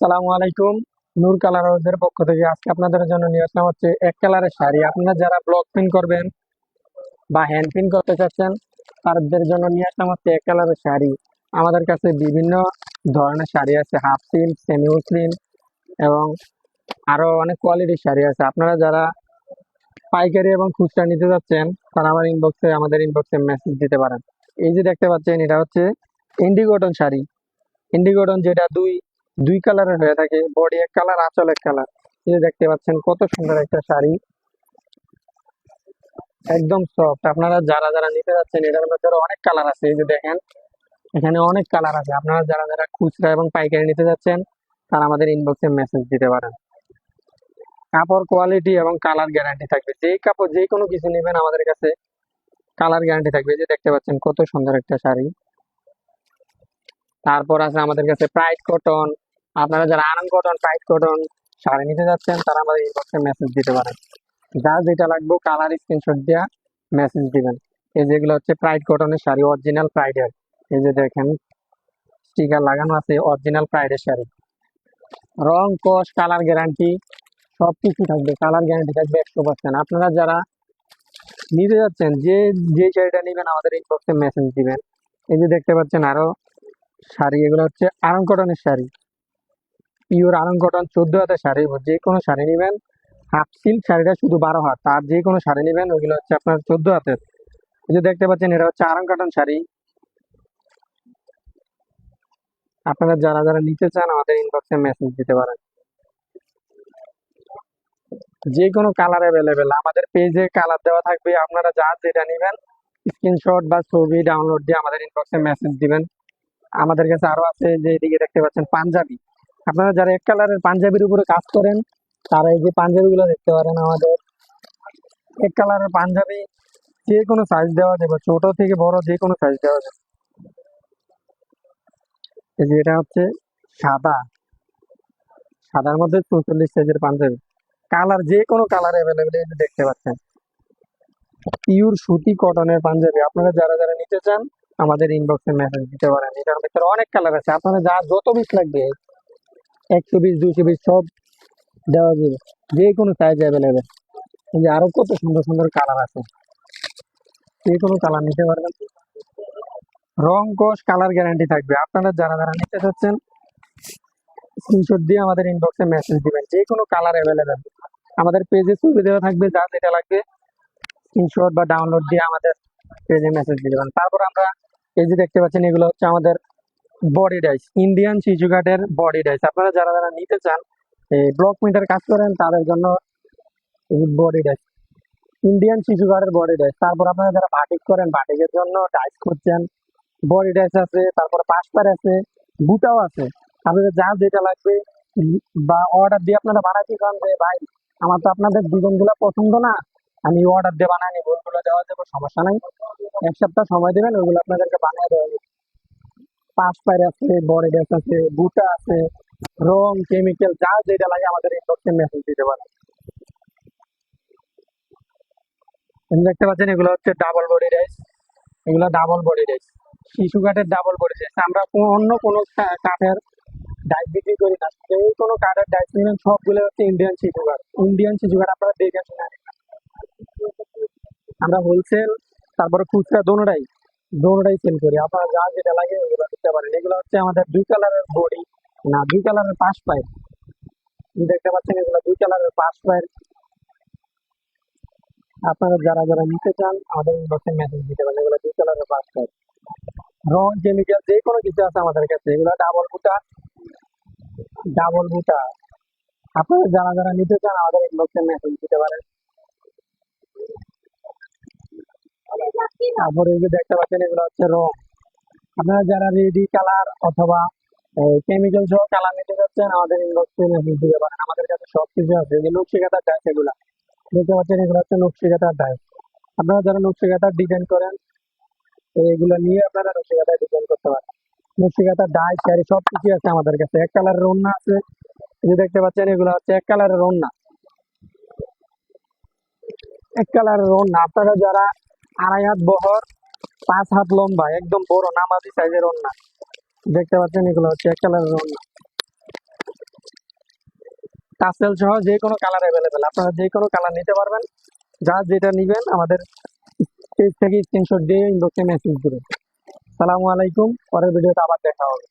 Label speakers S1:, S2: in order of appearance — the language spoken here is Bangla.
S1: আসসালামু আলাইকুম। নূর কালার হাউসের পক্ষ থেকে আজকে আপনাদের জন্য নিয়ে আসলাম হচ্ছে এক কালারের শাড়ি। আপনারা যারা ব্লক প্রিন্ট করবেন বা হ্যান্ড প্রিন্ট করতে চাচ্ছেন তাদের জন্য নিয়ে আসলাম হচ্ছে এক কালারের শাড়ি। আমাদের কাছে বিভিন্ন ধরনের শাড়ি আছে, হাফ সিল্ক, সেমি মসলিন এবং আরো অনেক কোয়ালিটির শাড়ি আছে। আপনারা যারা পাইকারি এবং খুচরা নিতে যাচ্ছেন তারা আমাদের ইনবক্সে মেসেজ দিতে পারেন। এই যে দেখতে পাচ্ছেন, এটা হচ্ছে ইন্ডিগোটন শাড়ি। ইন্ডিগোটন যেটা দুই দুই কালারের হয়ে থাকে, বডি এক কালার, আঁচল এক কালার। এই যে দেখতে পাচ্ছেন কত সুন্দর একটা শাড়ি, একদম সফট। আপনারা যারা যারা নিতে যাচ্ছেন এটার মধ্যে আরো অনেক কালার আছে, এই যে দেখেন এখানে অনেক কালার আছে। আপনারা যারা যারা খুচরা এবং পাইকারি নিতে যাচ্ছেন তারা আমাদের ইনবক্সে মেসেজ দিতে পারেন। কাপড় কোয়ালিটি এবং কালার গ্যারান্টি থাকবে, যেই কাপড় যে কোনো কিছু নেবেন আমাদের কাছে কালার গ্যারান্টি থাকবে। এই যে দেখতে পাচ্ছেন কত সুন্দর একটা শাড়ি। তারপর আছে আমাদের কাছে প্রাইড কটন। আপনারা যারা আরাম কটন, প্রাইড কটন শাড়ি নিতে যাচ্ছেন তারা আমাদের ইনবক্সে মেসেজ দিতে পারেন। যার যেটা লাগবে কালার স্ক্রিনশট দিয়ে মেসেজ দিবেন। এই যেগুলো হচ্ছে প্রাইড কটনের শাড়ি, অরিজিনাল প্রাইডের। এই যে দেখেন স্টিকার লাগানো আছে, অরিজিনাল প্রাইডের শাড়ি। রং, কস, কালার গ্যারান্টি সবকিছু থাকবে, কালার গ্যারান্টি থাকবে 100%। আপনারা যারা নিতে যাচ্ছেন যে যে শাড়িটা নেবেন আমাদের ইনবক্সে মেসেজ দিবেন। এই যে দেখতে পাচ্ছেন আরো শাড়ি, এগুলো হচ্ছে আরাম কটনের শাড়ি, পিওর আরাম কটন 14 হাতের শাড়ি। যে কোনো শাড়ি নেবেন, হাফ সিল্ক শাড়িটা শুধু 12 হাত, আর যে কোনো শাড়ি নেবেন ওইগুলো হচ্ছে আপনার 14 হাতের। এই যে দেখতে পাচ্ছেন এটা হচ্ছে আরাম কটন শাড়ি। আপনারা যারা যারা নিতে চান আমাদের ইনবক্সে মেসেজ দিতে পারেন। যে কোনো কালার অ্যাভেলেবেল, আমাদের পেজে কালার দেওয়া থাকবে। আপনারা যা যেটা নেবেন স্ক্রিনশট বা ছবি ডাউনলোড দিয়ে আমাদের ইনবক্সে মেসেজ দিবেন। আমাদের কাছে আরো আছে, যে এদিকে দেখতে পাচ্ছেন পাঞ্জাবি। আপনারা যারা এক কালারের পাঞ্জাবির উপরে কাজ করেন তারা এই যে পাঞ্জাবি গুলো দেখতে পারেন। আমাদের এক কালারের পাঞ্জাবি যে কোনো সাইজ দেওয়া যাবে, ছোট থেকে বড় যে কোনো সাইজ দেওয়া যাবে। এই যে এটা হচ্ছে সাদা, সাদার মধ্যে 44 সাইজের পাঞ্জাবি। কালার যে কোনো কালার অ্যাভেলেবেল, এই যে দেখতে পাচ্ছেন পিওর সুতি কটনের পাঞ্জাবি। আপনারা যারা যারা নিতে চান আমাদের ইনবক্সে মেসেজ দিতে পারেন। এটার ভিতরে অনেক কালার আছে, আপনারা যা যত পিস লাগবে 120 220 সব দেওয়া যাবে, যে কোনো সাইজ অ্যাভেলেবেল। এই যে আরো কত সুন্দর সুন্দর কালার আছে, যে কোনো কালার নিতে পারবেন। রং, কস, কালার গ্যারান্টি থাকবে। আপনারা যারা যারা নিতে চাচ্ছেন স্ক্রিনশট দিয়ে আমাদের ইনবক্সে মেসেজ দিবেন, যে কোনো কালার অ্যাভেলেবেল। আমাদের পেজে ছবি দেওয়া থাকবে, যা যেটা লাগবে স্ক্রিনশট বা ডাউনলোড দিয়ে আমাদের পেজে মেসেজ দিবেন। তারপর আমরা এই যে দেখতে পাচ্ছেন এগুলো হচ্ছে আমাদের বডি ডাইস, ইন্ডিয়ান শিশু কাটের বডি ডাইস। আপনারা যারা যারা নিতে চান এই ব্লক প্রিন্টার কাজ করেন তাদের জন্য এই বডি ডাইস, ইন্ডিয়ান শিশু কাটের বডি ডাইস। তারপর আপনারা যারা বাটিক করেন বাটিকের জন্য ডাইস করছেন, বডি ডাইস আছে, তারপর পাঁচটার আছে, বুটাও আছে। আপনাদের যা যেটা লাগবে বা অর্ডার দিয়ে আপনারা বানাতে চান যে ভাই আমার তো আপনাদের ডিজাইন গুলো পছন্দ না, আমি অর্ডার দিয়ে বানাই নিবো, ওইগুলো দেওয়া যাবে, সমস্যা নাই। 1 সপ্তাহ সময় দেবেন, ওইগুলো আপনাদেরকে বানিয়ে দেওয়া যাবে। পাঁচ পায়ের আছে, বডি ড্রেস আছে, বুটা আছে, রং, কেমিক্যাল যা যেটা লাগে আমাদের ইনবক্সে মেসেজ দিতে পারেন। দেখতে পাচ্ছেন এগুলো হচ্ছে ডাবল বডি ড্রেস, এগুলো ডাবল বডি ড্রেস, শিশু কাঠের ডাবল বডি ড্রেস। আমরা অন্য কোনো কাঠের ডাইস বিক্রি করি না, যে কোনো কাঠের ডাইস নিলেন সবগুলো হচ্ছে ইন্ডিয়ান শিশু কাঠ। ইন্ডিয়ান শিশু কাঠ আপনারা দেখে শুনে নিন। আমরা হোলসেল তারপরে খুচরা দোনোটাই সেল করি। আপনারা যা যেটা লাগে ওগুলো দিতে পারেন। এগুলো হচ্ছে আমাদের 2 কালারের বডি, না 2 কালারের পাশ পায়। দেখতে পাচ্ছেন এগুলো 2 কালারের পাশ পায়। আপনারা যারা যারা নিতে চান আমাদের ইনবক্সে মেসেজ দিতে পারেন। এগুলো 2 কালারের পাশ পায়, রং, কেমিক্যাল যে কোনো কিছু আছে আমাদের কাছে। এগুলো ডাবল বুটা। আপনারা যারা যারা নিতে চান আমাদের ইনবক্সে মেসেজ দিতে পারেন। তারপরে এই যে দেখতে পাচ্ছেন এগুলো হচ্ছে রং। আপনারা যারা রেডি কালার অথবা কেমিক্যাল সহ কালার নিতে চাচ্ছেন আমাদের ইনবক্সে মেসেজ দিতে পারেন। আমাদের কাছে সবকিছু আছে। এই যে নকশি কাঁথার ডাইস, এগুলা দেখতে পাচ্ছেন এগুলো হচ্ছে নকশি কাঁথার ডাইস। আপনারা যারা নকশি কাঁথার ডিজাইন করেন তো এগুলো নিয়ে আপনারা নকশি কাঁথার ডিজাইন করতে পারেন। নকশি কাঁথার ডাইস, শাড়ি সবকিছু আছে আমাদের কাছে। 1 কালারের ওড়না আছে, এই যে দেখতে পাচ্ছেন এগুলো হচ্ছে 1 কালারের ওড়না। 1 কালারের ওড়না, আপনারা যারা 2.5 হাত বহর, 5 হাত লম্বা, একদম বড় নামাজি সাইজের ওড়না দেখতে পাচ্ছেন, এগুলো হচ্ছে 1 কালারের ওড়না। টাসেল সহ যে কোনো কালার অ্যাভেলেবেল, আপনারা যে কোনো কালার নিতে পারবেন। যা যেটা নিবেন আমাদের পেজ থেকে স্ক্রিনশট দিয়ে ইনবক্সে মেসেজ দিবেন। সালামু আলাইকুম, পরের ভিডিওতে আবার দেখা হবে।